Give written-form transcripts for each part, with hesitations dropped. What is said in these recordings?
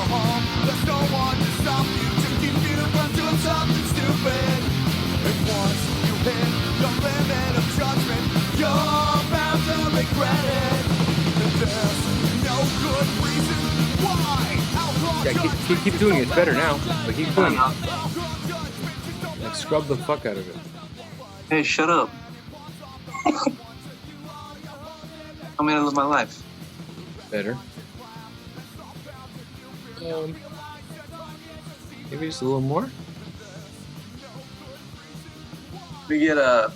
home. There's no one to stop you to keep you from doing something stupid. And once you hit the limit of judgment, you're bound to regret it. And there's no good reason why. Yeah, keep doing it. It's better now. But keep doing it. Like, scrub the fuck out of it. Hey, shut up. I'm gonna live my life. Better. Maybe just a little more. We get a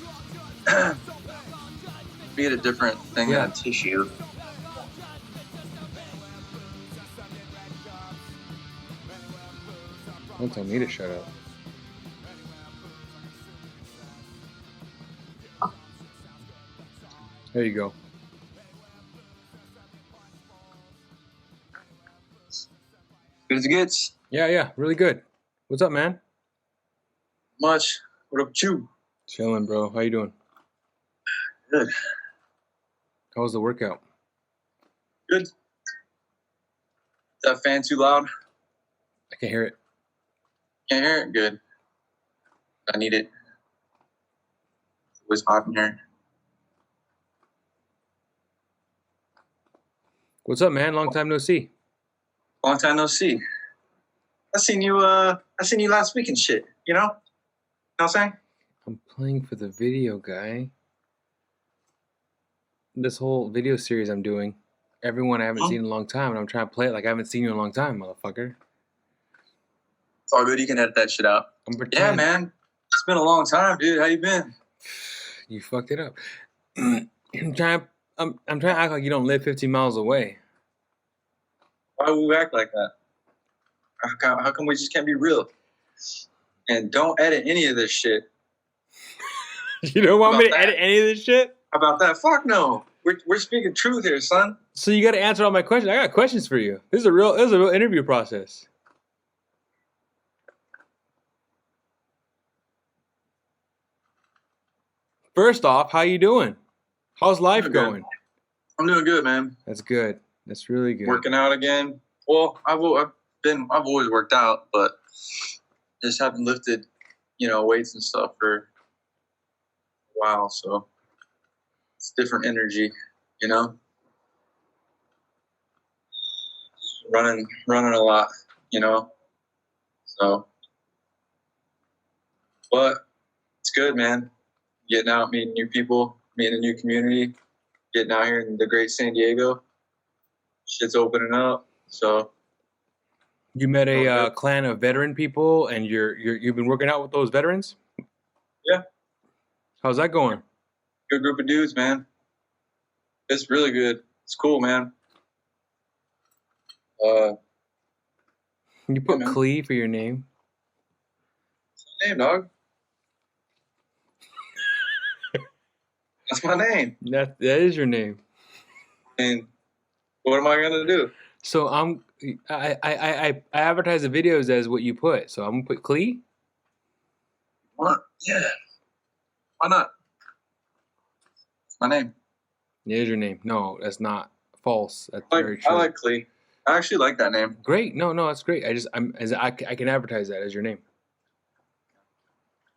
different thing than a tissue. Don't tell me to shut up. There you go. Good as it gets. Yeah, really good. What's up, man? Much. What up with you? Chilling, bro. How you doing? Good. How was the workout? Good. Is that fan too loud? I can hear it. Can't hear it? Good. I need it. It's always hot in here. What's up, man? Long time no see. Long time no see. I seen you last week and shit, you know? You know what I'm saying? I'm playing for the video guy. This whole video series I'm doing, everyone I haven't seen in a long time, and I'm trying to play it like I haven't seen you in a long time, motherfucker. It's all good. You can edit that shit out. Yeah, man. It's been a long time, dude. How you been? You fucked it up. I'm trying to act like you don't live 15 miles away. Why would we act like that? How come we just can't be real? And don't edit any of this shit. You don't want me to edit any of this shit? How about that? Fuck no. We're speaking truth here, son. So you got to answer all my questions. I got questions for you. This is a real interview process. First off, how you doing? How's life going? I'm doing good, man. That's good. That's really good. Working out again. Well, I've always worked out, but just haven't lifted, weights and stuff for a while. So it's different energy, Just running a lot, So, but it's good, man. Getting out, meeting new people, meeting a new community, getting out here in the great San Diego. Shit's opening up, so. You met a clan of veteran people, and you've been working out with those veterans? Yeah. How's that going? Good group of dudes, man. It's really good. It's cool, man. Can you put Cli for your name? What's my name, dog? That's my name. That is your name. And what am I gonna do? So I advertise the videos as what you put. So I'm gonna put Cli. What? Yeah. Why not? It's my name. It is your name. No, that's not false. That's very true. I like Cli. I actually like that name. Great. No, that's great. I can advertise that as your name.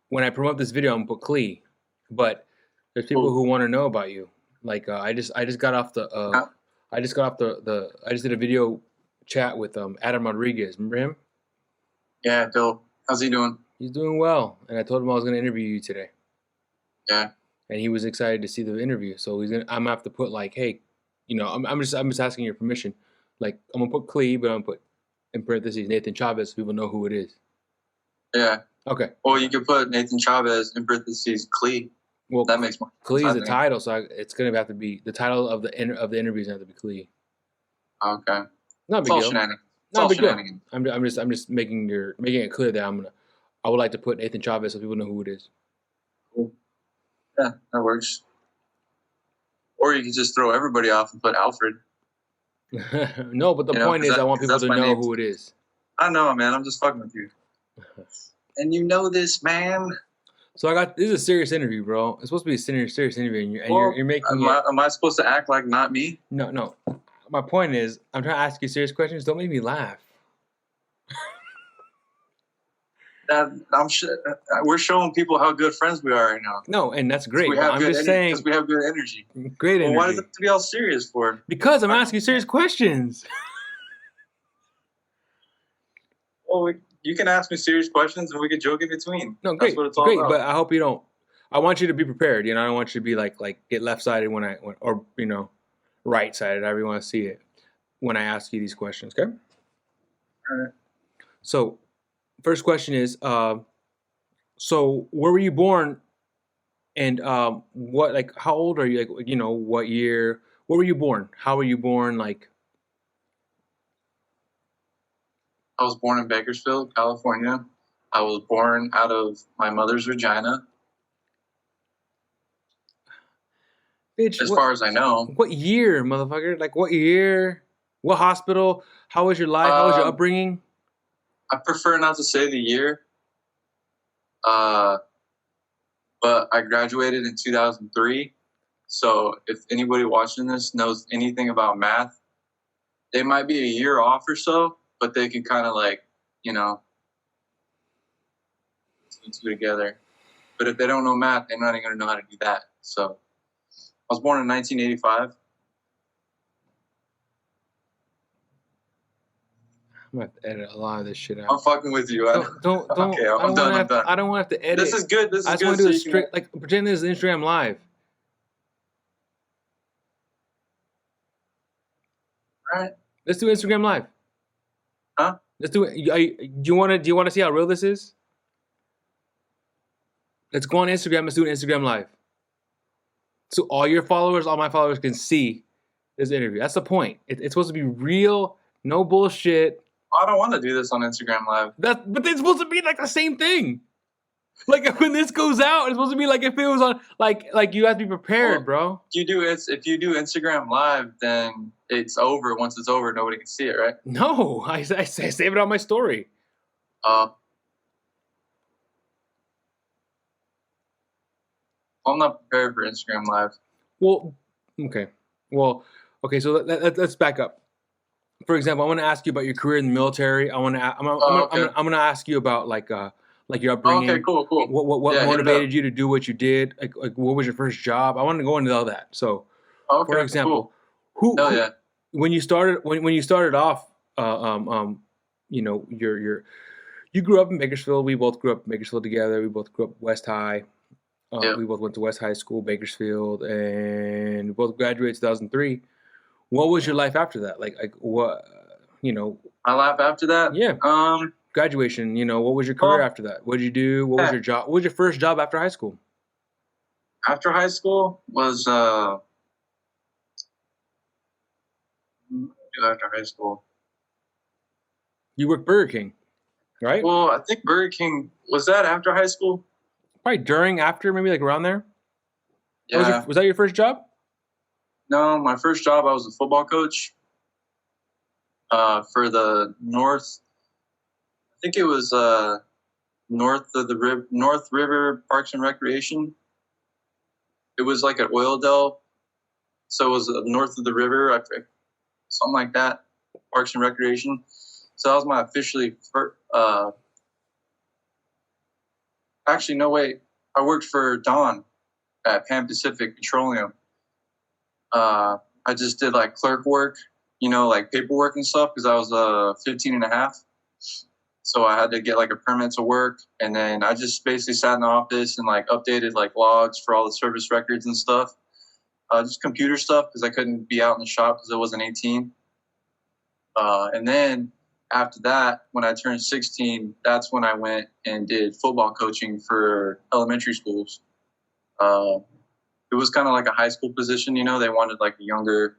When I promote this video, I'm gonna put Cli, but there's people who want to know about you. Like I just got off the I just did a video chat with Adam Rodriguez. Remember him? Yeah, dope. How's he doing? He's doing well, and I told him I was going to interview you today. Yeah. And he was excited to see the interview. So I'm gonna have to put like, hey, I'm just asking your permission. Like I'm gonna put Cli, but I'm gonna put in parentheses Nathan Chavez so people know who it is. Yeah. Okay. Or you could put Nathan Chavez in parentheses Cli. Well, that makes more sense. Cli is the title, so it's gonna have to be the title of the interview is gonna have to be Cli. Okay. Not big deal. Shenanigans. Not big deal. I'm just making it clear that I would like to put Nathan Chavez so people know who it is. Cool. Yeah, that works. Or you could just throw everybody off and put Alfred. No, but the point is I want people to know who it is. I know, man. I'm just fucking with you. And you know this, man. So this is a serious interview, bro. It's supposed to be a serious interview, and you're making am I supposed to act like not me? No. My point is, I'm trying to ask you serious questions. Don't make me laugh. I'm sure we're showing people how good friends we are right now. No, and that's great. We But have I'm good just energy saying, because we have good energy. great energy. Well, why does it have to be all serious for? Because I'm asking you serious questions. Well, you can ask me serious questions and we can joke in between. No, That's great, what it's all great. about. But I hope you don't. I want you to be prepared. You know, I don't want you to be like get left sided or you know, right sided. However you want to see it when I ask you these questions. Okay. All right. So, first question is, so where were you born, and what like how old are you? Like you know, what year? Where were you born? How were you born? Like, I was born in Bakersfield, California. I was born out of my mother's vagina, bitch. as far as I know. What year, motherfucker? Like what year? What hospital? How was your life? How was your upbringing? I prefer not to say the year. But I graduated in 2003. So if anybody watching this knows anything about math, they might be a year off or so, but they can kind of like, you know, put two together. But if they don't know math, they're not even going to know how to do that. So I was born in 1985. I'm gonna have to edit a lot of this shit I'm out. fucking with you. Don't. Okay, I'm done. I'm done. I don't want to have to edit. This is good. This I is just want good. to do So a straight, like pretend this is Instagram Live. All right. Let's do Instagram Live. Huh? Let's do it. Do you want to see how real this is? Let's go on Instagram. Let's do an Instagram Live. So all your followers, all my followers can see this interview. That's the point. It's supposed to be real, no bullshit. I don't want to do this on Instagram Live. But it's supposed to be like the same thing. Like when this goes out, it's supposed to be like if it was on like you have to be prepared, bro. If you do Instagram Live, then it's over. Once it's over, nobody can see it, right? No, I save it on my story. I'm not prepared for Instagram Live. Well, okay. Well, okay. So let's back up. For example, I want to ask you about your career in the military. I'm gonna ask you about like your upbringing. Okay, cool. What motivated you to do what you did? Like what was your first job? I want to go into all that. So, for example, cool. who when you started off, you know, you grew up in Bakersfield. We both grew up in Bakersfield together. We both grew up West High. We both went to West High School, Bakersfield, and we both graduated 2003. What was your life after that? Like what, you know? My life after that? Yeah. Graduation. You know, what was your career after that? What did you do? What was your job? What was your first job after high school? After high school was after high school. You worked Burger King, right? Well, I think Burger King was that after high school. Probably during, after, maybe like around there. Yeah. Was that your first job? No, my first job I was a football coach. For the North. I think it was North River Parks and Recreation. It was like an oil dell, so it was north of the river, something like that. Parks and Recreation. So that was my officially first. Actually, no, wait. I worked for Don at Pan Pacific Petroleum. I just did like clerk work, you know, like paperwork and stuff because I was 15 and a half. So I had to get like a permit to work. And then I just basically sat in the office and like updated like logs for all the service records and stuff. Just computer stuff because I couldn't be out in the shop because I wasn't 18. And then after that, when I turned 16, that's when I went and did football coaching for elementary schools. It was kind of like a high school position, you know. They wanted like a younger,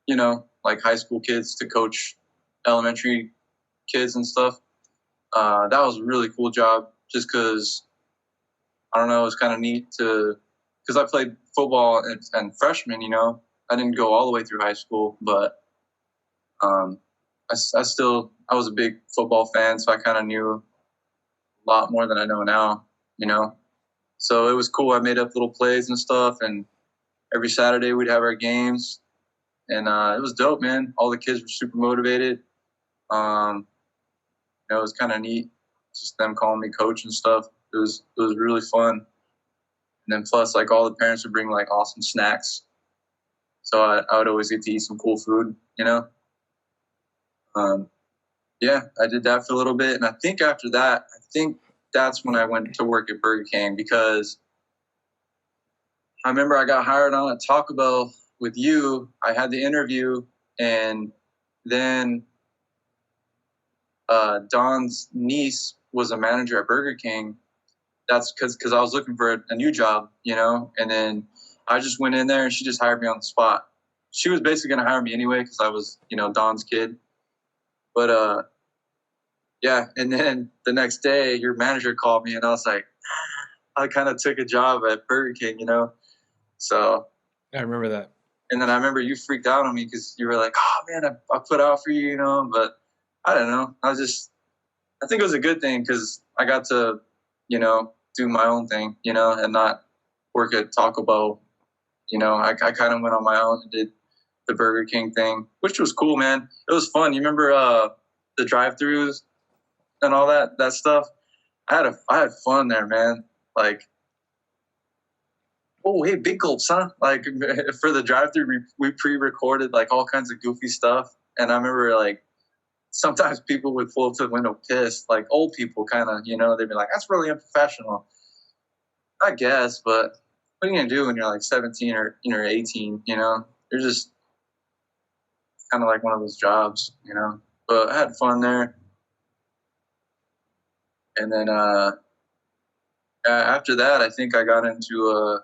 you know, like high school kids to coach elementary kids and stuff. That was a really cool job just because, I don't know, it was kind of neat because I played football and freshman, you know. I didn't go all the way through high school, but I was a big football fan, so I kind of knew a lot more than I know now, you know. So it was cool. I made up little plays and stuff, and every Saturday we'd have our games, and it was dope, man. All the kids were super motivated. It was kind of neat. just them calling me coach and stuff. It was really fun. And then plus, like, all the parents would bring like awesome snacks, so I would always get to eat some cool food, you know. Yeah, I did that for a little bit, and I think after that, that's when I went to work at Burger King, because I remember I got hired on at Taco Bell with you. I had the interview, and then Don's niece was a manager at Burger King. That's because I was looking for a new job, you know, and then I just went in there and she just hired me on the spot. She was basically going to hire me anyway because I was, you know, Don's kid. But, yeah, and then the next day your manager called me and I was like, I kind of took a job at Burger King, you know. So I remember that. And then I remember you freaked out on me because you were like, oh, man, I put out for you, you know. But I don't know. I think it was a good thing because I got to, you know, do my own thing, you know, and not work at Taco Bell. You know, I kind of went on my own and did the Burger King thing, which was cool, man. It was fun. You remember the drive-thrus and all that stuff? I had fun there, man. Like, oh, hey, big gulps, huh? Like, for the drive-thru, we pre-recorded, like, all kinds of goofy stuff. And I remember, like, sometimes people would pull up to the window pissed, like old people kind of, you know, they'd be like, that's really unprofessional. I guess, but what are you going to do when you're like 17 or, you know, 18, you know? You're just kind of like one of those jobs, you know? But I had fun there. And then after that, I think I got into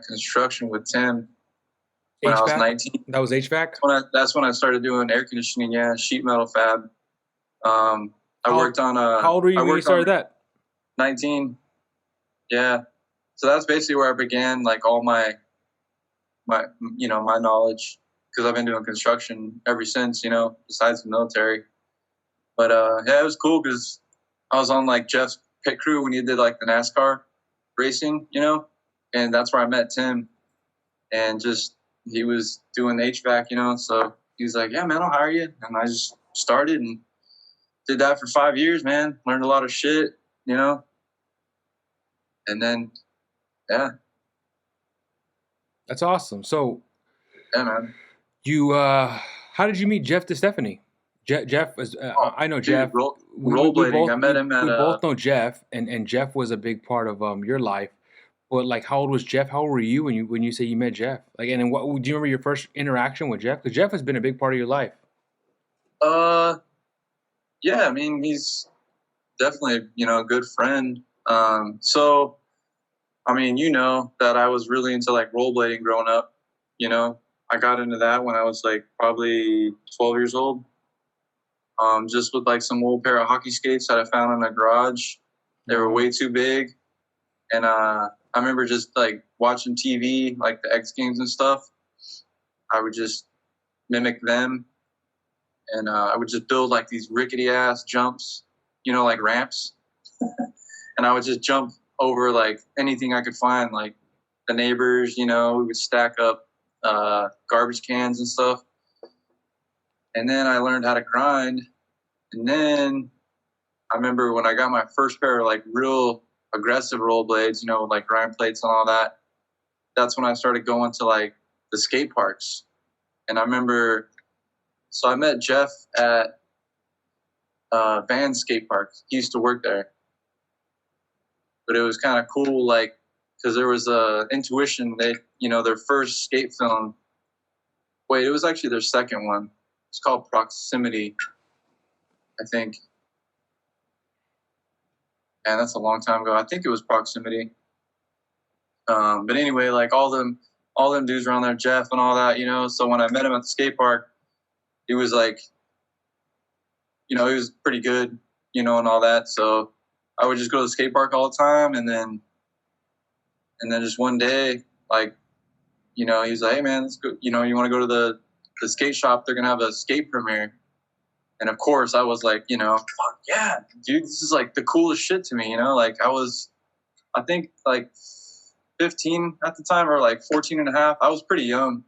construction with Tim. When HVAC? I was 19. That was HVAC? That's when I started doing air conditioning, yeah, sheet metal fab. I worked on How old were you when you started that? 19. Yeah. So that's basically where I began, like, all my you know, my knowledge, because I've been doing construction ever since, you know, besides the military. But yeah, it was cool because I was on like Jeff's pit crew when he did like the NASCAR racing, you know, and that's where I met Tim. And just he was doing HVAC, you know, so he was like, yeah, man, I'll hire you. And I just started and did that for 5 years, man. Learned a lot of shit, you know. And then, yeah. That's awesome. So, yeah, man. You, how did you meet Jeff DeStefani? Jeff was, I know Jeff. Rollerblading. I met him at. We both know Jeff, and Jeff was a big part of your life. But like, how old was Jeff? How old were you when you say you met Jeff? Like, and then what do you remember your first interaction with Jeff? Because Jeff has been a big part of your life. Yeah, I mean, he's definitely, you know, a good friend. So, I mean, you know that I was really into like rollerblading growing up. You know, I got into that when I was like probably 12 years old. Just with like some old pair of hockey skates that I found in a garage. They were way too big. And I remember just like watching TV, like the X Games and stuff. I would just mimic them. And I would just build like these rickety ass jumps, you know, like ramps. And I would just jump over like anything I could find, like the neighbors, you know, we would stack up garbage cans and stuff. And then I learned how to grind. And then I remember when I got my first pair of like real aggressive rollerblades, you know, like grind plates and all that, that's when I started going to like the skate parks. And I remember, so I met Jeff at Van Skate Park. He used to work there. But it was kind of cool, like, because there was Intuition, they, you know, their first skate film. Wait, it was actually their second one. It's called Proximity, I think. And that's a long time ago. I think it was Proximity. But anyway, like all them dudes were on there, Jeff and all that, you know. So when I met him at the skate park, he was like, you know, he was pretty good, you know, and all that. So I would just go to the skate park all the time. And then just one day, like, you know, he's like, hey man, let's go, you know, you want to go to the skate shop? They're going to have a skate premiere. And of course I was like, you know, fuck yeah, dude, this is like the coolest shit to me, you know. Like I think like 15 at the time, or like 14 and a half. I was pretty young.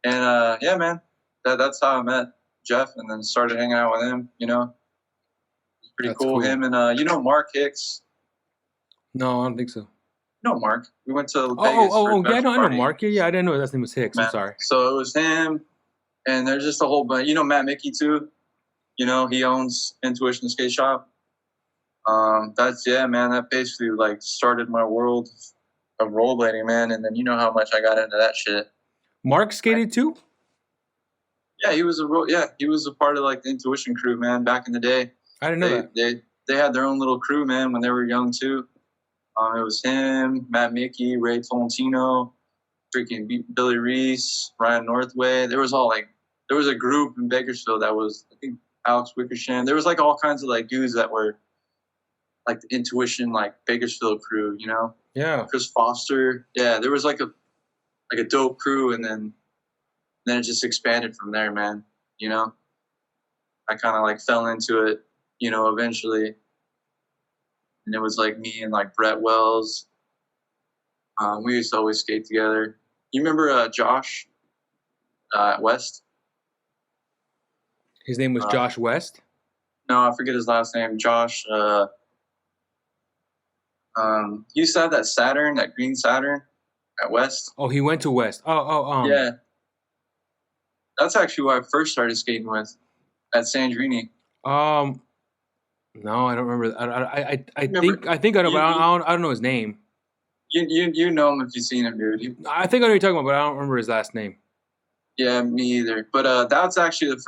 And yeah, man, that's how I met Jeff, and then started hanging out with him, you know. Pretty That's cool. cool. Him and Mark Hicks. No, I don't think so. No, Mark. We went to Vegas. Yeah, I know Mark. Yeah, I didn't know his name was Hicks. Man. I'm sorry. So it was him, and there's just a whole bunch. You know Matt Mickey too. You know he owns Intuition Skate Shop. Man. That basically like started my world of rollerblading, man. And then you know how much I got into that shit. Mark skated too. Yeah, he was a part of like the Intuition crew, man. Back in the day, I didn't know that. They had their own little crew, man, when they were young too. It was him, Matt Mickey, Ray Tolentino, freaking Billy Reese, Ryan Northway. There was a group in Bakersfield that was, I think, Alex Wickersham. There was like all kinds of like dudes that were like the Intuition, like Bakersfield crew, you know? Yeah. Chris Foster. Yeah, there was like a dope crew, and then it just expanded from there, man. You know? I kind of like fell into it, you know, eventually. And it was like me and like Brett Wells. We used to always skate together. You remember Josh West? His name was Josh West? No, I forget his last name. Josh. He used to have that Saturn, that green Saturn at West. Oh, he went to West. Yeah. That's actually who I first started skating with at Sandrini. No, I don't remember. I think I know, but I don't know his name. You know him if you've seen him, dude. I think I know what you're talking about, but I don't remember his last name. Yeah, me either. But that's actually the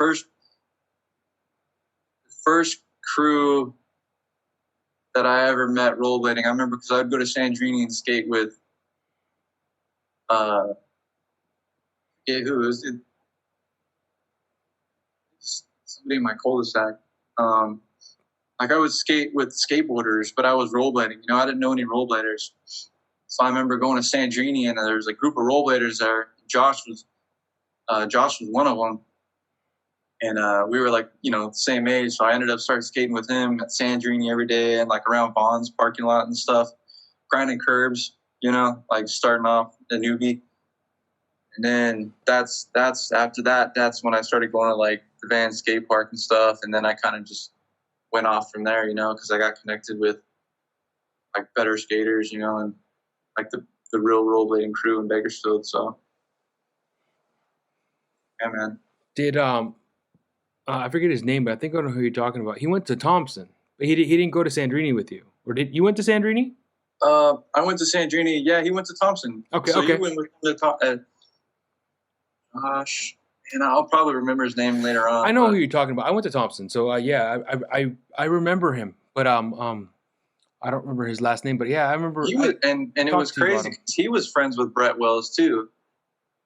first crew that I ever met rollerblading. I remember because I'd go to Sandrini and skate with who was it? Somebody in my cul-de-sac. Like I would skate with skateboarders, but I was rollerblading. You know, I didn't know any rollerbladers. So I remember going to Sandrini, and there was a group of rollerbladers there. Josh was one of them, and we were like, you know, the same age. So I ended up starting skating with him at Sandrini every day, and like around Bond's parking lot and stuff, grinding curbs. You know, like starting off a newbie. And then that's after that. That's when I started going to like the Van skate park and stuff, and then I kind of just went off from there, you know, because I got connected with like better skaters, you know, and like the real rollerblading crew in Bakersfield. So, yeah, man. Did I forget his name, but I think I know who you're talking about. He went to Thompson, but he didn't go to Sandrini with you, or did you went to Sandrini? I went to Sandrini. Yeah, he went to Thompson. Okay, so okay. You went with gosh, and I'll probably remember his name later on. I know who you're talking about. I went to Thompson, so yeah, I remember him, but I don't remember his last name. But yeah, I remember. And it was crazy because he was friends with Brett Wells too.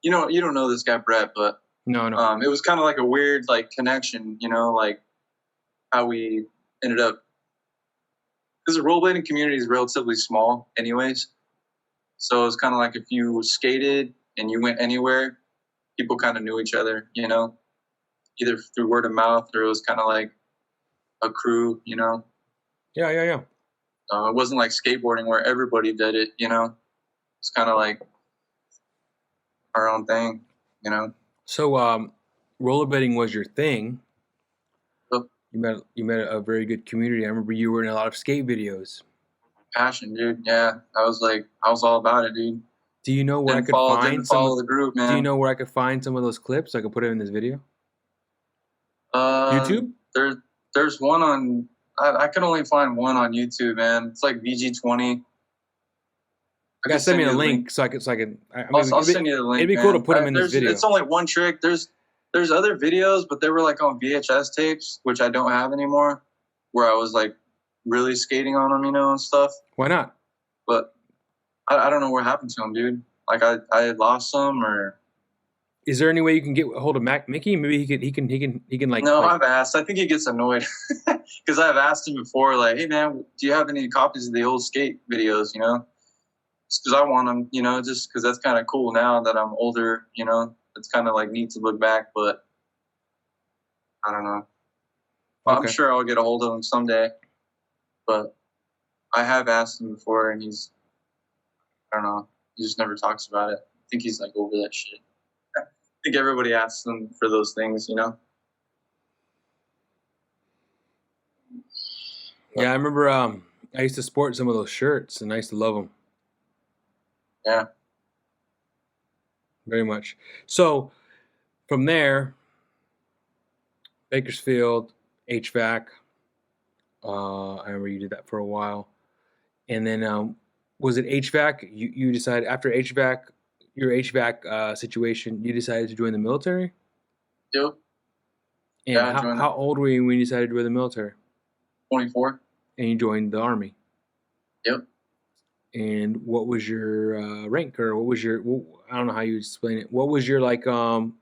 You know, you don't know this guy Brett, but no. It was kind of like a weird like connection, you know, like how we ended up. Because the rollerblading community is relatively small, anyways. So it was kind of like if you skated and you went anywhere, people kind of knew each other, you know, either through word of mouth or it was kind of like a crew, you know. Yeah. It wasn't like skateboarding where everybody did it, you know. It's kind of like our own thing, you know. So rollerblading was your thing. Oh. You met a very good community. I remember you were in a lot of skate videos. Passion, dude. Yeah, I was all about it, dude. Do you know where I could find the group, man? Do you know where I could find some of those clips? I could put it in this video. YouTube? There's one on. I could only find one on YouTube, man. It's like VG20. You gotta send me a link so I can. I'll send you the link. It'd be cool to put them in this video. It's only one trick. There's other videos, but they were like on VHS tapes, which I don't have anymore. Where I was like really skating on them, you know, and stuff. Why not? But I don't know what happened to them, dude. Like I had lost some, or is there any way you can get a hold of Mickey? Maybe he can like. No, I've asked. I think he gets annoyed because I've asked him before, like, hey man, do you have any copies of the old skate videos? You know, because I want them. You know, just because that's kind of cool now that I'm older. You know, it's kind of like neat to look back, but I don't know. Well, okay. I'm sure I'll get a hold of him someday, but I have asked him before, and I don't know. He just never talks about it. I think he's like over that shit. I think everybody asks him for those things, you know? Yeah, I remember. I used to sport some of those shirts, and I used to love them Yeah. very much. So from there, Bakersfield, HVAC. I remember you did that for a while, and then was it HVAC? You decided after HVAC, your HVAC situation, you decided to join the military. Yep. And Yeah, I joined how old were you when you decided to join the military? 24. And you joined the army. Yep. And what was your rank, or what was your? I don't know how you explain it. What was your like? What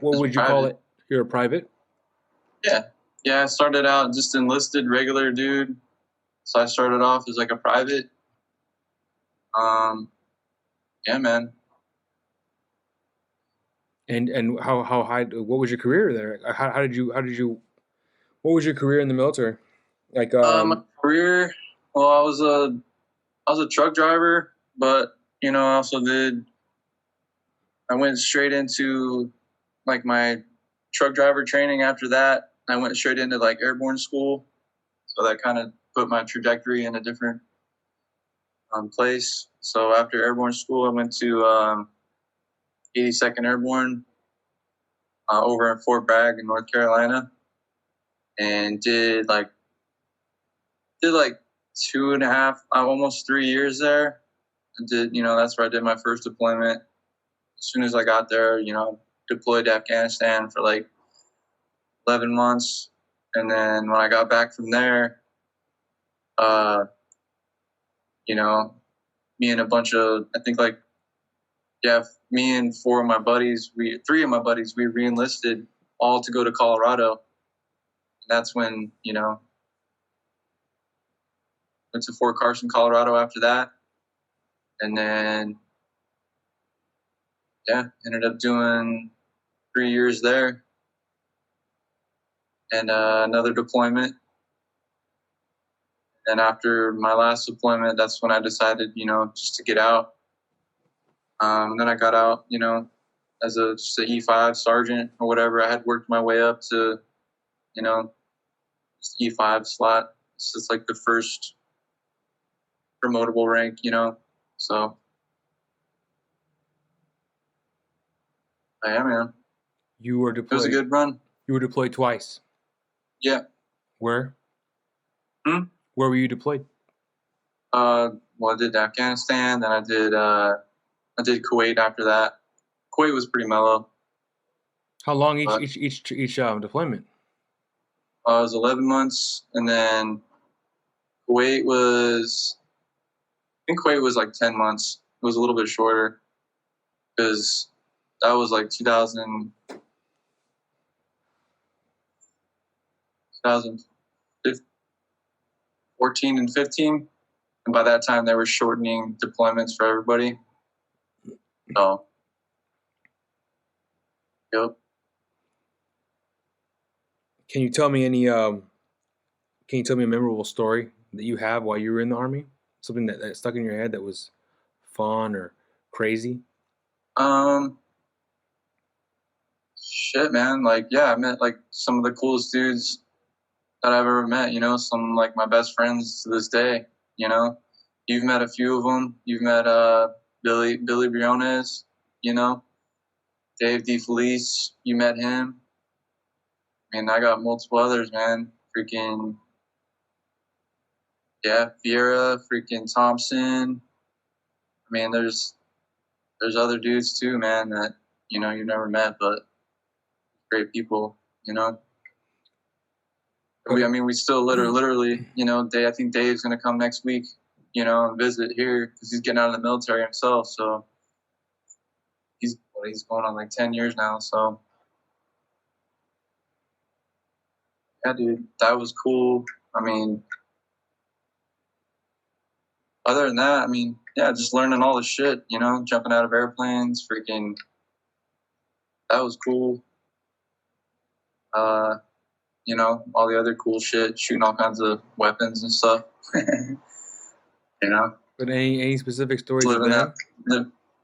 would you call it? You're a private. Yeah. Yeah, I started out just enlisted regular dude. So I started off as like a private. Yeah, man. And how high? What was your career there? How did you? What was your career in the military? Like My career. Well, I was a truck driver, but I also did. I went straight into like my truck driver training. After that, I went straight into like airborne school. So that kind of put my trajectory in a different place. So after airborne school, I went to 82nd Airborne over in Fort Bragg in North Carolina, and did like 2.5, almost 3 years there. And that's where I did my first deployment. As soon as I got there, deployed to Afghanistan for like 11 months. And then when I got back from there, me and a bunch of, I think like, yeah, me and three of my buddies, we re-enlisted all to go to Colorado. And that's when, went to Fort Carson, Colorado after that. And then, yeah, ended up doing 3 years there. And another deployment. And after my last deployment, that's when I decided, just to get out. And then I got out, as just an E5 sergeant or whatever. I had worked my way up to, just E5 slot. It's just like the first promotable rank, So, yeah, man. You were deployed. It was a good run. You were deployed twice. Yeah. Where? Where were you deployed? Well, I did Afghanistan, then I did Kuwait after that. Kuwait was pretty mellow. How long each deployment? It was 11 months, and then Kuwait was, I think Kuwait was like 10 months. It was a little bit shorter because that was like 2014 and 15. And by that time, they were shortening deployments for everybody. So, yep. Can you tell me a memorable story that you have while you were in the Army? Something that stuck in your head that was fun or crazy? Shit, man. Like, yeah, I met like some of the coolest dudes that I've ever met, some like my best friends to this day, You've met a few of them. You've met Billy Briones, Dave DeFelice, you met him. I mean, I got multiple others, man. Freaking, yeah, Vieira, freaking Thompson. I mean, there's other dudes too, man, that, you never met, but great people, We still literally, I think Dave's going to come next week, and visit here because he's getting out of the military himself. So he's going on like 10 years now. So yeah, dude, that was cool. I mean, other than that, I mean, yeah, just learning all the shit, jumping out of airplanes, freaking, that was cool. All the other cool shit, shooting all kinds of weapons and stuff. But any specific stories of that?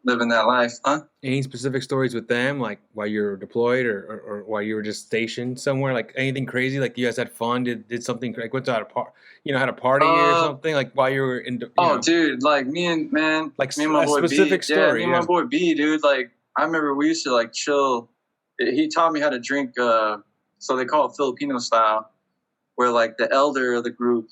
living that life, huh? Any specific stories with them, like while you were deployed or while you were just stationed somewhere? Like anything crazy? Like you guys had fun? Did something like went to had a party or something? Like while you were in, dude, like me and my a boy specific B. story. Me and my boy B, dude. Like I remember we used to like chill. He taught me how to drink. So they call it Filipino style, where like the elder of the group,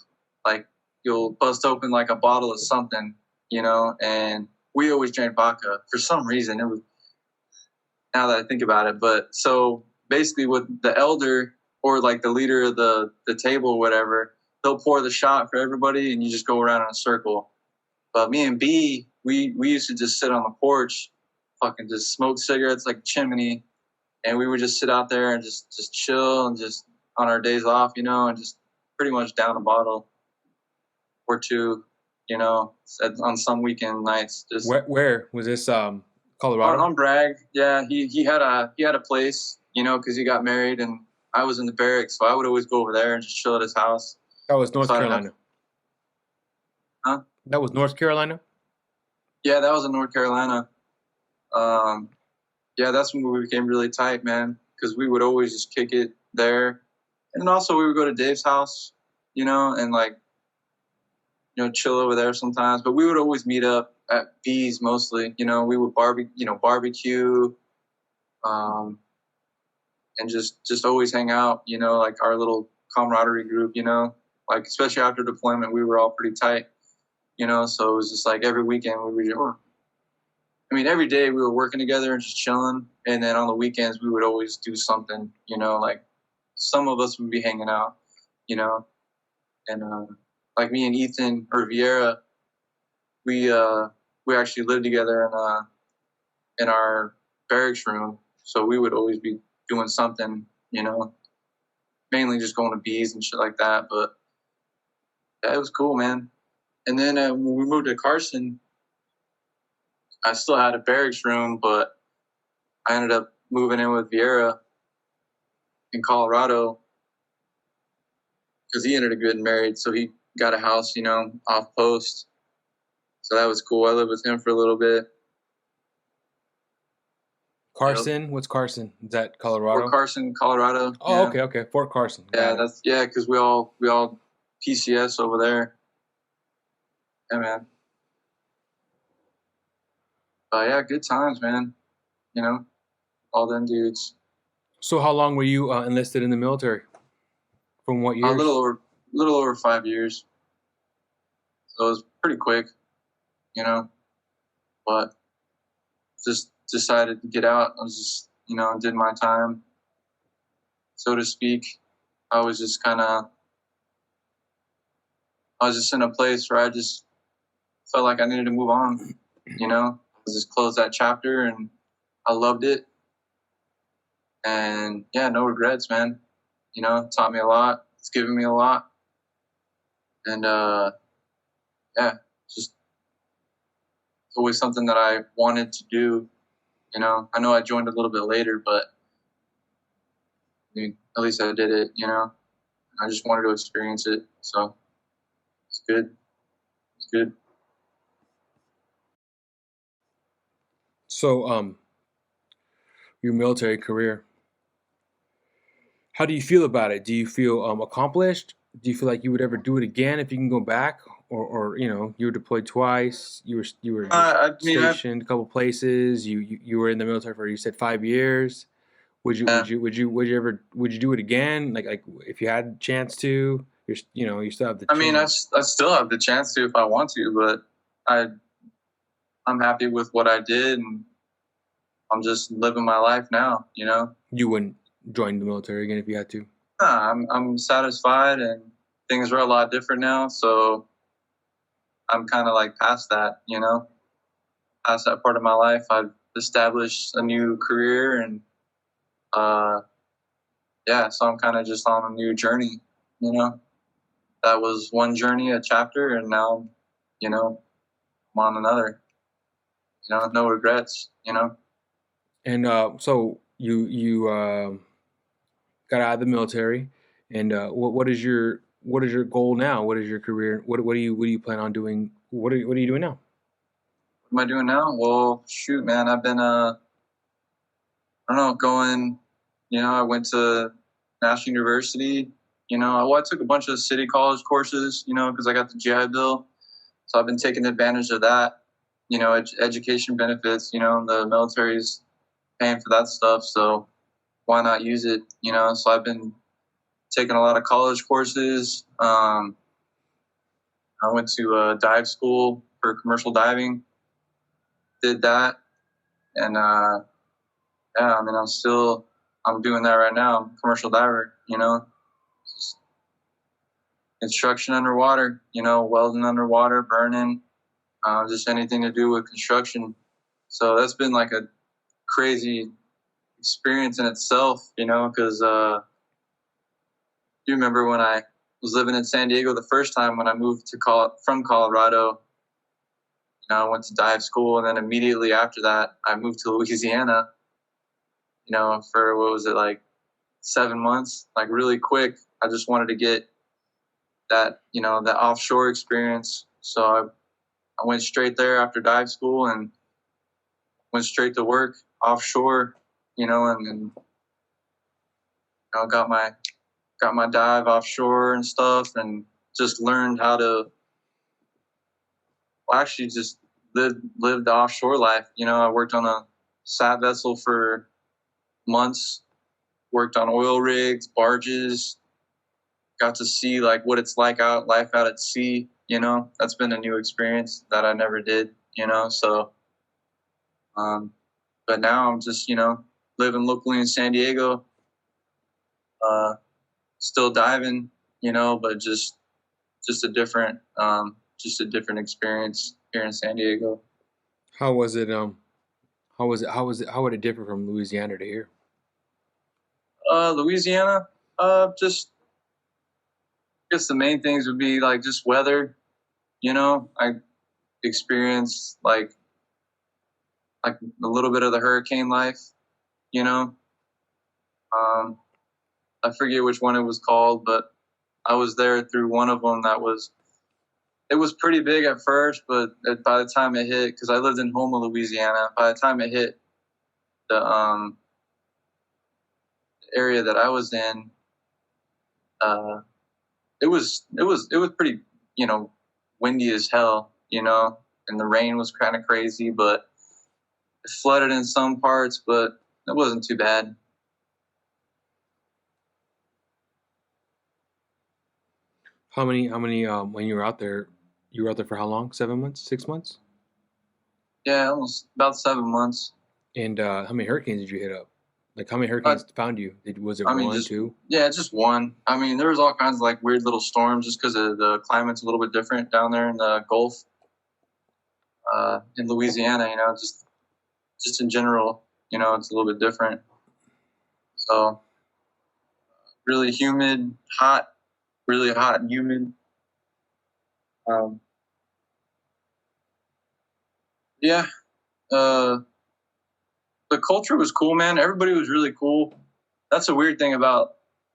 like you'll bust open like a bottle of something, and we always drank vodka for some reason. It was, now that I think about it, but so basically with the elder or like the leader of the table or whatever, they'll pour the shot for everybody and you just go around in a circle. But me and B, we used to just sit on the porch, fucking just smoke cigarettes like a chimney, and we would just sit out there and just chill and just on our days off, and just pretty much down a bottle or two, on some weekend nights. Just Where was this? Colorado? On Bragg, yeah. He had a place, because he got married, and I was in the barracks, so I would always go over there and just chill at his house. That was North Carolina. Huh? That was North Carolina? Yeah, that was in North Carolina. Yeah, that's when we became really tight, man, because we would always just kick it there. And also we would go to Dave's house, and like, chill over there sometimes. But we would always meet up at B's mostly. We would barbecue, and just always hang out, like our little camaraderie group, like especially after deployment, we were all pretty tight, so it was just like every weekend every day we were working together and just chilling. And then on the weekends, we would always do something, like some of us would be hanging out, and like me and Ethan or Vieira, we actually lived together in our barracks room. So we would always be doing something, mainly just going to B's and shit like that. But yeah, it was cool, man. And then when we moved to Carson, I still had a barracks room, but I ended up moving in with Vieira in Colorado because he ended up getting married. So he got a house, off post. So that was cool. I lived with him for a little bit. Carson? What's Carson? Is that Colorado? Fort Carson, Colorado. Oh, yeah. Okay. Fort Carson. Yeah, because we all PCS over there. Yeah, man. But yeah, good times, man. All them dudes. So how long were you enlisted in the military? From what years? A little over 5 years. So it was pretty quick, but just decided to get out. I was just, did my time, so to speak. I was just in a place where I just felt like I needed to move on, I just closed that chapter and I loved it. And yeah, no regrets, man. Taught me a lot. It's given me a lot. And yeah, just always something that I wanted to do. I know I joined a little bit later, but at least I did it, I just wanted to experience it. So it's good. It's good. So, your military career, how do you feel about it? Do you feel accomplished? Do you feel like you would ever do it again if you can go back? Or you were deployed twice. You were stationed a couple places. You were in the military for, you said, 5 years. Would you do it again? Like if you had a chance to, you still have the chance. I still have the chance to if I want to, but I'm happy with what I did, and I'm just living my life now. You wouldn't join the military again if you had to? Nah, I'm satisfied, and things are a lot different now. So I'm kind of like past that, past that part of my life. I've established a new career, and yeah, so I'm kind of just on a new journey, That was one journey, a chapter, and now, I'm on another. No regrets, And so you got out of the military, and what is your goal now? What is your career? What do you plan on doing? What are you doing now? am I doing now? Well, shoot, man, I've been, I don't know, going, I went to National University, I took a bunch of city college courses, because I got the GI Bill. So I've been taking advantage of that, education benefits, the military's paying for that stuff. So why not use it, So I've been taking a lot of college courses. I went to dive school for commercial diving, did that. And, yeah, I mean, I'm doing that right now. I'm a commercial diver, Just construction underwater, welding underwater, burning, just anything to do with construction. So that's been like a crazy experience in itself, because you remember when I was living in San Diego the first time when I moved from Colorado. I went to dive school, and then immediately after that, I moved to Louisiana. For what was it, like 7 months, like really quick. I just wanted to get that, that offshore experience. So I went straight there after dive school and went straight to work offshore, and got my dive offshore and stuff, and just learned how to actually just live the offshore life. I worked on a sat vessel for months, worked on oil rigs, barges, got to see like what it's like life out at sea. That's been a new experience that I never did. So, but now I'm just living locally in San Diego, still diving, but just a different experience here in San Diego. How was it? How would it differ from Louisiana to here? Louisiana, just I guess the main things would be like just weather. I experienced like a little bit of the hurricane life. I forget which one it was called, but I was there through one of them it was pretty big at first, but by the time it hit, because I lived in Houma, Louisiana, by the time it hit the area that I was in, it was pretty, windy as hell, and the rain was kind of crazy, but it flooded in some parts, but it wasn't too bad. How many when you were out there for how long? 7 months, 6 months? Yeah, almost about 7 months. And how many hurricanes did you hit up? Like how many hurricanes found you? Was it one, two? Yeah, just one. I mean, there was all kinds of like weird little storms just because the climate's a little bit different down there in the Gulf, in Louisiana. Just in general, it's a little bit different. So really humid, hot, really hot and humid. Yeah. The culture was cool, man. Everybody was really cool. That's a weird thing about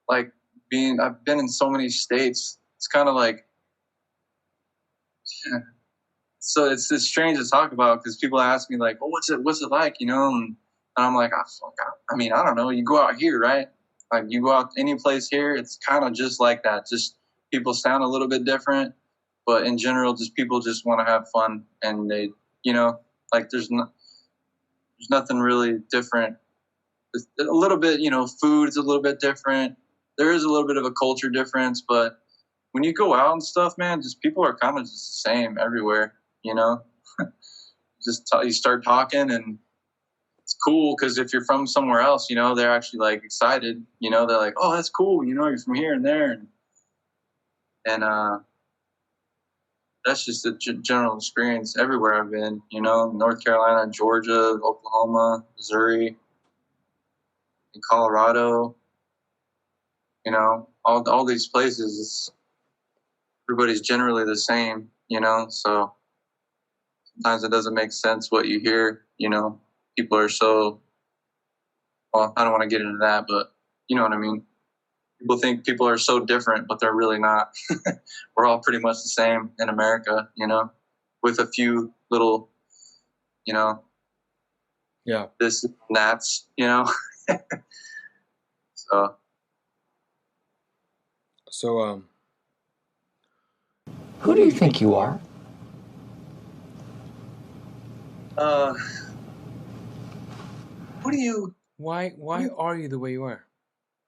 like I've been in so many states. It's kind of like, so it's strange to talk about because people ask me like, well, what's it like, and I'm like, I mean, I don't know. You go out here, right? Like you go out any place here, it's kind of just like that. Just people sound a little bit different, but in general, just people just want to have fun, and they, like there's nothing really different. It's a little bit, food's a little bit different. There is a little bit of a culture difference, but when you go out and stuff, man, just people are kind of just the same everywhere, just you start talking, and it's cool because if you're from somewhere else, they're actually like excited, they're like, oh, that's cool, you're from here and there, and that's just a general experience everywhere I've been, North Carolina, Georgia, Oklahoma, Missouri, in Colorado, all these places, everybody's generally the same, so sometimes it doesn't make sense what you hear, people are so, well, I don't want to get into that, but you know what I mean? People think people are so different, but they're really not. We're all pretty much the same in America, with a few little you know, Yeah. this and that's, you know. So So Who do you think you are? what do you? why are you the way you are?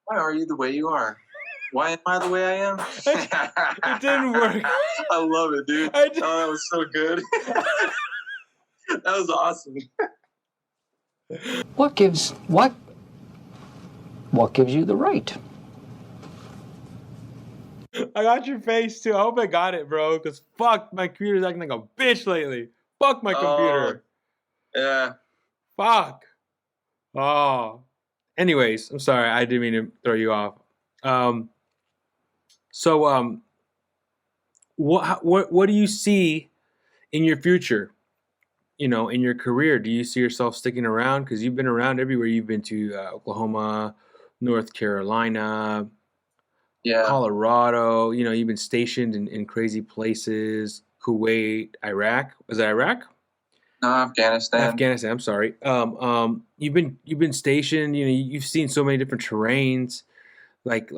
Why are you the way you are? Why am I the way I am? It didn't work. I love it, dude. I did- Oh, that was so good. That was awesome. What gives you the right? I got your face too. I hope I got it, bro. Because fuck, my computer's acting like a bitch lately. Fuck my computer. Yeah. Fuck. Oh. Anyways, I'm sorry. I didn't mean to throw you off. So what do you see in your future? You know, in your career, do you see yourself sticking around? Because you've been around everywhere. You've been to Oklahoma, North Carolina, Yeah. Colorado. You know, you've been stationed in crazy places. Kuwait, Iraq. Was it Iraq? No, Afghanistan. Afghanistan. I'm sorry. You've been stationed. You know, you've seen so many different terrains. Like,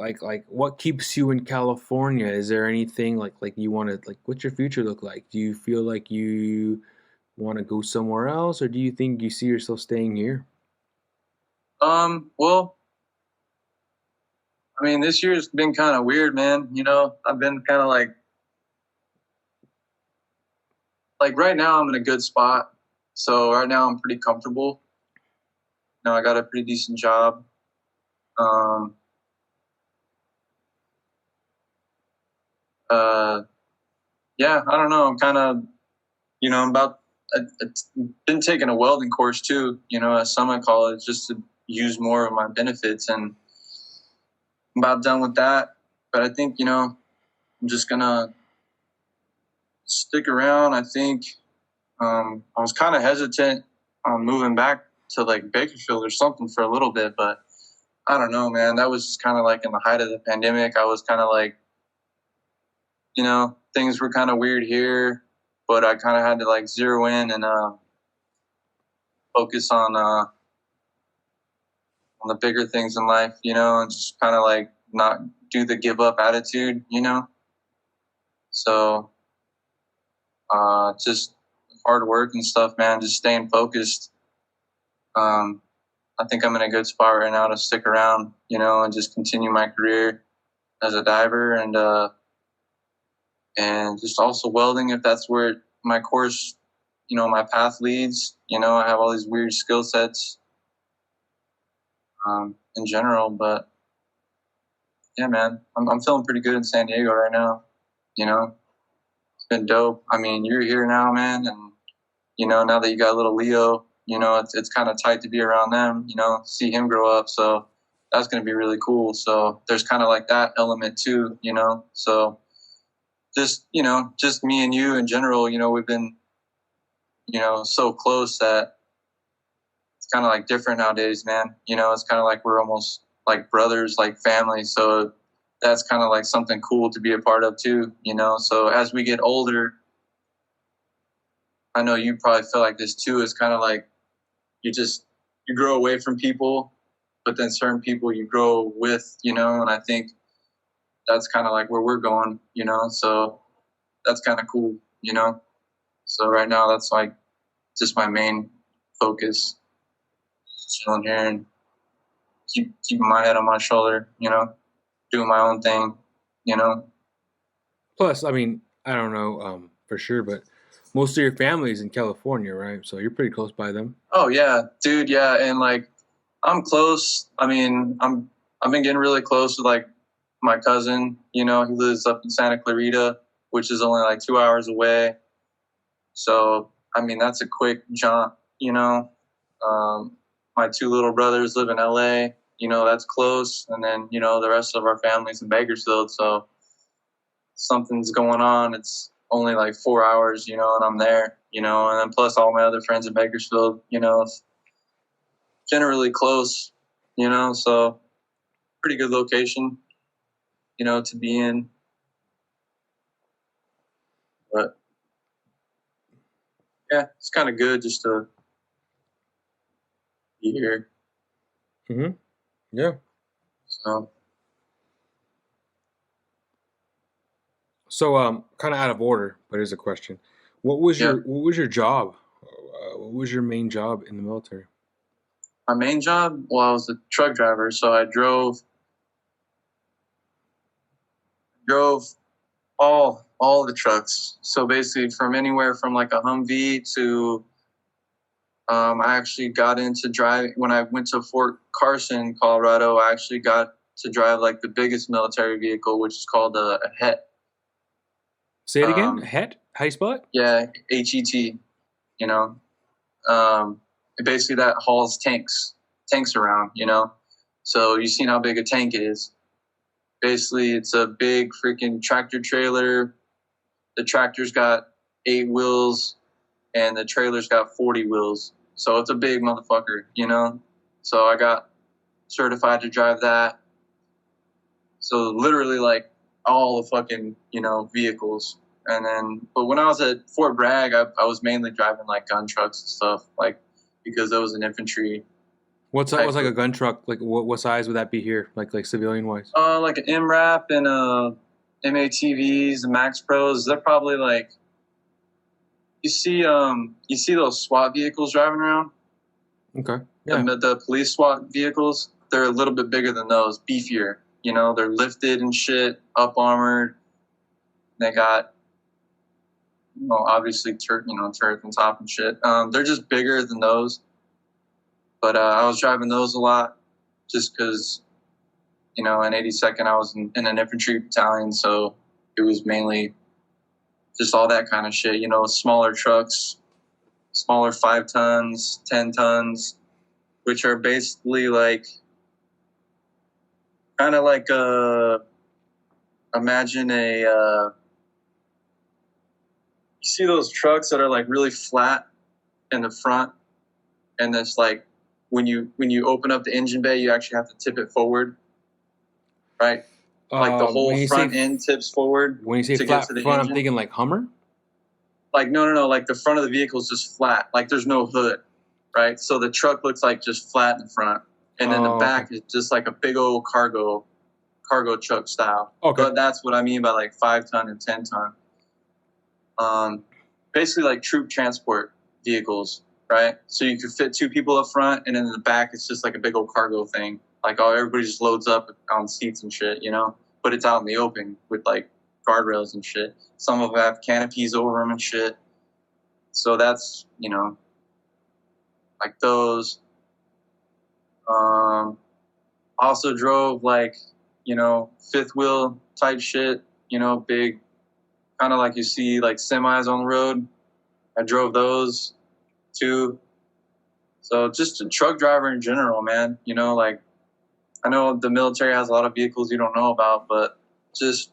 what keeps you in California? Is there anything like you want to like? What's your future look like? Do you feel like you want to go somewhere else, or do you think you see yourself staying here? Well, I mean, this year's been kind of weird, man. You know, I've been kind of like right now I'm in a good spot. So right now I'm pretty comfortable. You know, I got a pretty decent job. Yeah, I don't know. I'm kind of, you know, I've been taking a welding course too, you know, at Summit College just to use more of my benefits, and I'm about done with that. But I think, you know, I'm just gonna stick around. I think I was kind of hesitant on moving back to like Bakersfield or something for a little bit, but I don't know, man. That was just kind of like in the height of the pandemic. I was kind of like, you know, things were kind of weird here, but I kind of had to like zero in and focus on the bigger things in life, you know, and just kind of like not do the give up attitude, you know. So just hard work and stuff, man. Just staying focused. I think I'm in a good spot right now to stick around, you know, and just continue my career as a diver, and just also welding if that's where my course, you know, my path leads. You know, I have all these weird skill sets in general, but yeah, man, I'm feeling pretty good in San Diego right now. You know, it's been dope. I mean, you're here now, man, and you know, now that you got little Leo, you know, it's kind of tight to be around them. You know, see him grow up, so that's gonna be really cool. So there's kind of like that element too, you know. So just, you know, just me and you in general, you know, we've been, you know, so close that it's kind of like different nowadays, man. You know, it's kind of like we're almost like brothers, like family. So that's kind of like something cool to be a part of too, you know. So as we get older, I know you probably feel like this too. It's kind of like you grow away from people, but then certain people you grow with, you know. And I think that's kind of like where we're going, you know. So that's kind of cool, you know. So right now, that's like just my main focus, just chilling here and keeping my head on my shoulder, you know, doing my own thing, you know. Plus, I mean, I don't know for sure, but most of your family is in California, right? So you're pretty close by them. Oh yeah, dude, yeah, and like I'm close. I mean, I've been getting really close with like my cousin. You know, he lives up in Santa Clarita, which is only like 2 hours away. So I mean, that's a quick jaunt. You know, my two little brothers live in LA. You know, that's close, and then you know the rest of our family's in Bakersfield. So something's going on, it's only like 4 hours. You know, and I'm there. You know, and then plus all my other friends in Bakersfield. You know, it's generally close. You know, so pretty good location. You know, to be in. But yeah, it's kind of good just to be here. Mm-hmm. Yeah. So, kind of out of order, but here's a question: what was Yeah. your job? What was your main job in the military? My main job, well, I was a truck driver, so I drove all the trucks. So basically, from anywhere from like a Humvee to I actually got into driving when I went to Fort Carson, Colorado. I actually got to drive like the biggest military vehicle, which is called a HET. Say it again. Het? How do you spell it? Yeah, HET. You know, basically that hauls tanks around. You know, so you've seen how big a tank is. Basically, it's a big freaking tractor trailer. The tractor's got 8 wheels, and the trailer's got 40 wheels. So it's a big motherfucker, you know? So I got certified to drive that. So literally, like, all the fucking, you know, vehicles. And then, but when I was at Fort Bragg, I was mainly driving, like, gun trucks and stuff, like, because it was an infantry. What's like a gun truck? Like, what size would that be here? Like civilian wise? Like an MRAP and MATVs, the Max Pros. They're probably like, you see those SWAT vehicles driving around? Okay. Yeah. The police SWAT vehicles, they're a little bit bigger than those, beefier. You know, they're lifted and shit, up armored. They got, you know, obviously turret on top and shit. They're just bigger than those. But I was driving those a lot just because, you know, in 82nd I was in an infantry battalion, so it was mainly just all that kind of shit. You know, smaller trucks, smaller 5 tons, 10 tons, which are basically like kind of like imagine you see those trucks that are like really flat in the front, and it's like when you open up the engine bay, you actually have to tip it forward, right? Like the whole front end tips forward. When you say flat front, engine. I'm thinking like Hummer. Like no, like the front of the vehicle is just flat, like there's no hood, right? So the truck looks like just flat in the front, and then the back is just like a big old cargo truck style. Okay. But that's what I mean by like 5 ton and 10 ton. Basically like troop transport vehicles, right? So you could fit 2 people up front, and then in the back it's just like a big old cargo thing. Like everybody just loads up on seats and shit, you know? But it's out in the open with like guardrails and shit. Some of them have canopies over them and shit. So that's, you know, like those. Also drove like, you know, 5th wheel type shit, you know, big, kind of like you see like semis on the road. I drove those too. So just a truck driver in general, man. You know, like I know the military has a lot of vehicles you don't know about, but just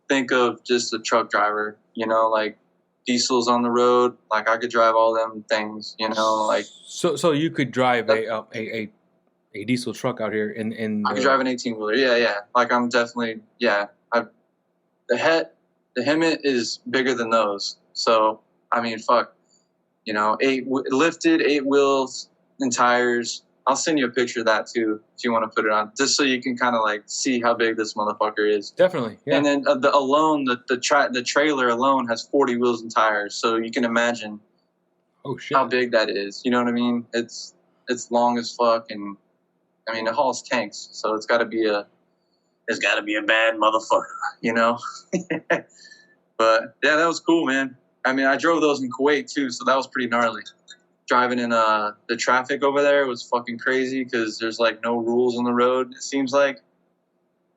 think of just a truck driver, you know, like diesels on the road. Like I could drive all them things, you know, like. So you could drive a diesel truck out here in I could drive an 18-wheeler. Yeah. Like I'm definitely, yeah. The Hemet is bigger than those. So, I mean, fuck, you know, 8 wheels and tires. I'll send you a picture of that too if you want to put it on, just so you can kind of like see how big this motherfucker is. Definitely, yeah. And then the trailer alone has 40 wheels and tires, so you can imagine how big that is. You know what I mean? It's long as fuck, and I mean it hauls tanks, so it's got to be a bad motherfucker, you know. But yeah, that was cool, man. I mean, I drove those in Kuwait too, so that was pretty gnarly. Driving in the traffic over there was fucking crazy because there's like no rules on the road, it seems like.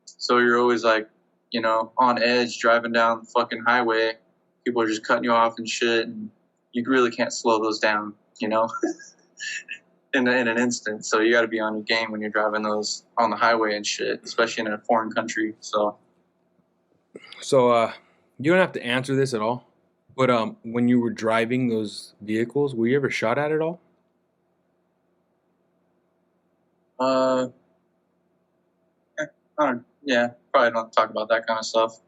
So you're always like, you know, on edge driving down the fucking highway. People are just cutting you off and shit, and you really can't slow those down, you know, in an instant. So you got to be on your game when you're driving those on the highway and shit, especially in a foreign country. So you don't have to answer this at all. But when you were driving those vehicles, were you ever shot at all? Yeah, probably don't talk about that kind of stuff.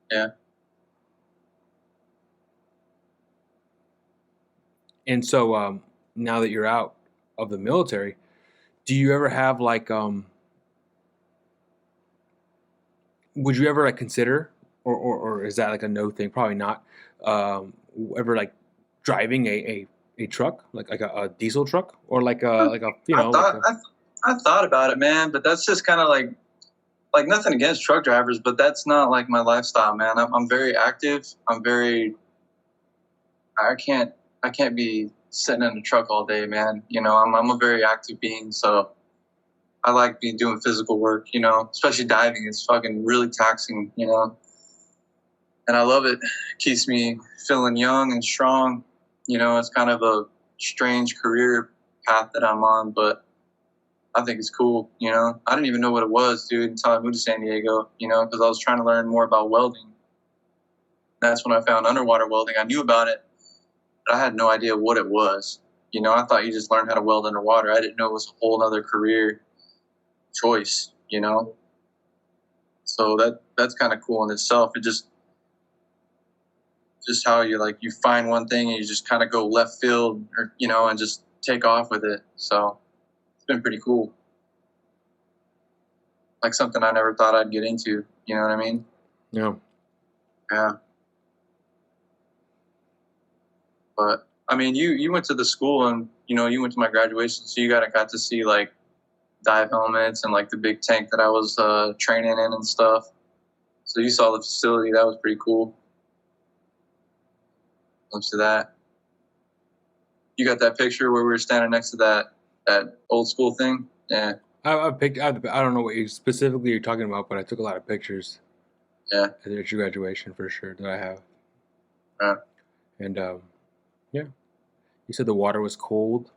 Yeah. And so now that you're out of the military, do you ever have like would you ever like consider or is that like a no thing? Probably not. Ever like driving a truck like a diesel truck or like a you know like a I thought about it, man, but that's just kind of like nothing against truck drivers, but that's not like my lifestyle, man. I'm very active. I can't be sitting in a truck all day, man. You know, I'm a very active being, so I like doing physical work, you know, especially diving. It's fucking really taxing, you know, and I love it. It keeps me feeling young and strong. You know, it's kind of a strange career path that I'm on, but I think it's cool. You know, I didn't even know what it was, dude, until I moved to San Diego, you know, because I was trying to learn more about welding. That's when I found underwater welding. I knew about it, but I had no idea what it was. You know, I thought you just learned how to weld underwater. I didn't know it was a whole other career choice, you know. So that's kind of cool in itself. It just how you find one thing and you just kind of go left field, or you know, and just take off with it. So it's been pretty cool. Like something I never thought I'd get into. You know what I mean? yeah. Yeah. But I mean, you went to the school and you know you went to my graduation, so you got to see like dive helmets and like the big tank that I was training in and stuff. So you saw the facility. That was pretty cool. Looks to that. You got that picture where we were standing next to that old school thing? Yeah. I don't know what you specifically you're talking about, but I took a lot of pictures. Yeah. At your graduation for sure that I have. Yeah. And yeah, you said the water was cold.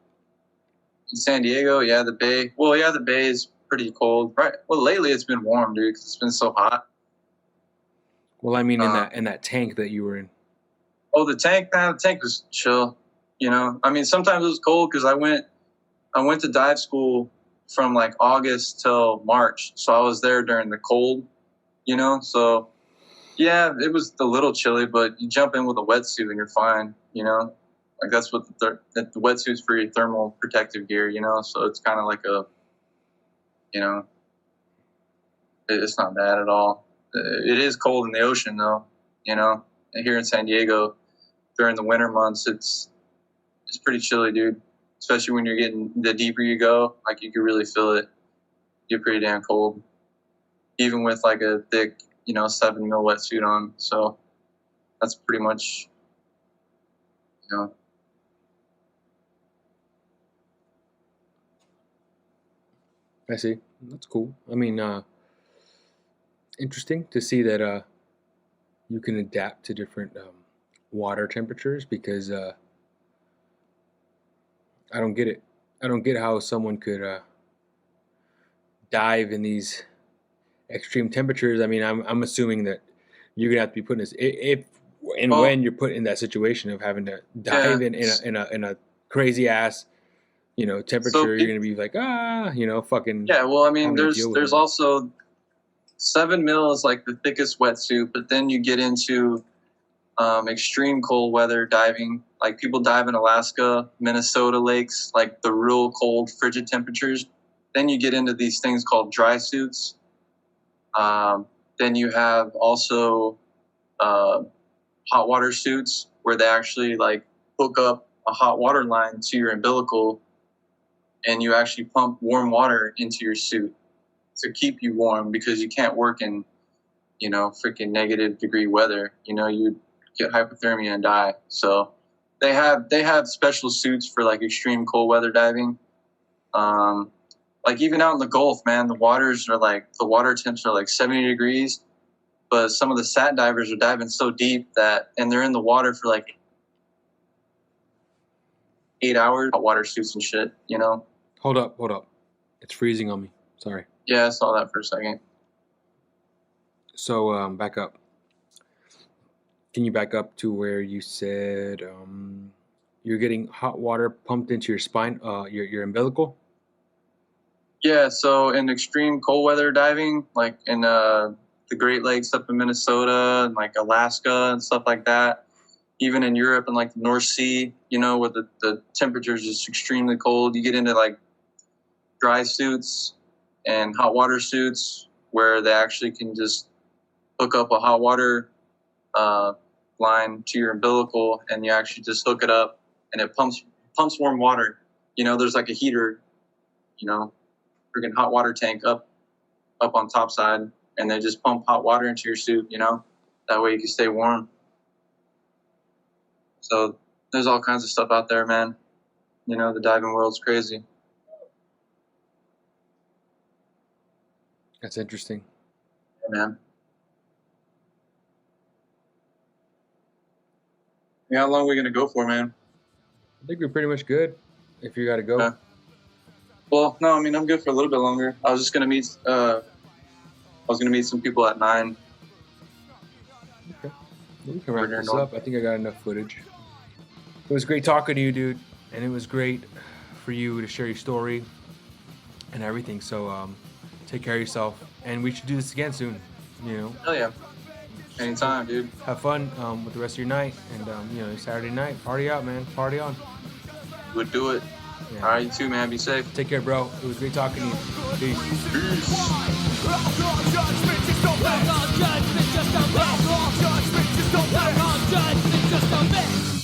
In San Diego, yeah, the bay. Well, yeah, the bay is pretty cold, right? Well, lately it's been warm, dude, because it's been so hot. Well, I mean, in that tank that you were in. Oh, the tank. Nah, the tank was chill. You know, I mean, sometimes it was cold because I went to dive school from like August till March, so I was there during the cold. You know, so yeah, it was a little chilly, but you jump in with a wetsuit and you're fine. You know, like that's what the wetsuit's for your thermal protective gear. You know, so it's kind of like a, you know, it's not bad at all. It is cold in the ocean though. You know, and here in San Diego during the winter months, it's pretty chilly, dude. Especially when you're getting the deeper you go, like you can really feel it. Get pretty damn cold, even with like a thick, you know, 7 mil wetsuit on. So that's pretty much, you know. I see. That's cool. I mean, interesting to see that you can adapt to different water temperatures because I don't get it. I don't get how someone could dive in these extreme temperatures. I mean, I'm assuming that you're gonna have to be put in this if and when you're put in that situation of having to dive in a crazy ass, you know, temperature. So you're gonna be like, you know, fucking. Yeah, well, I mean, there's also 7 mil is like the thickest wetsuit, but then you get into extreme cold weather diving. Like people dive in Alaska, Minnesota lakes, like the real cold, frigid temperatures. Then you get into these things called dry suits. Then you have also hot water suits where they actually like hook up a hot water line to your umbilical and you actually pump warm water into your suit to keep you warm because you can't work in, you know, freaking negative degree weather. You know, you get hypothermia and die. So they have special suits for like extreme cold weather diving. Like even out in the Gulf, man, the water temps are like 70 degrees, but some of the sat divers are diving so deep and they're in the water for like 8 hours, water suits and shit, you know? Hold up. It's freezing on me. Sorry. Yeah, I saw that for a second. So back up. Can you back up to where you said you're getting hot water pumped into your spine, your umbilical? Yeah, so in extreme cold weather diving, like in the Great Lakes up in Minnesota and like Alaska and stuff like that, even in Europe and like the North Sea, you know, where the temperature is just extremely cold. You get into like dry suits and hot water suits where they actually can just hook up a hot water line to your umbilical, and you actually just hook it up and it pumps warm water. You know, there's like a heater, you know, freaking hot water tank up on top side, and they just pump hot water into your suit, you know, that way you can stay warm. So there's all kinds of stuff out there, man. You know, the diving world's crazy. That's interesting. Yeah, man. Yeah, how long are we gonna go for, man? I think we're pretty much good. If you got to go. Yeah. Well, no, I mean I'm good for a little bit longer. I was just gonna meet. Some people at 9. Okay. We can wrap this up. I think I got enough footage. It was great talking to you, dude, and it was great for you to share your story and everything. So take care of yourself, and we should do this again soon. You know. Hell yeah. Anytime, dude. Have fun with the rest of your night, and you know, Saturday night, party out, man, party on. Would do it. Yeah. All right, you too, man. Be safe. Take care, bro. It was great talking to you. Peace. Outlaw judgment is no way. Outlaw judgment just a myth. Outlaw judgment just a myth.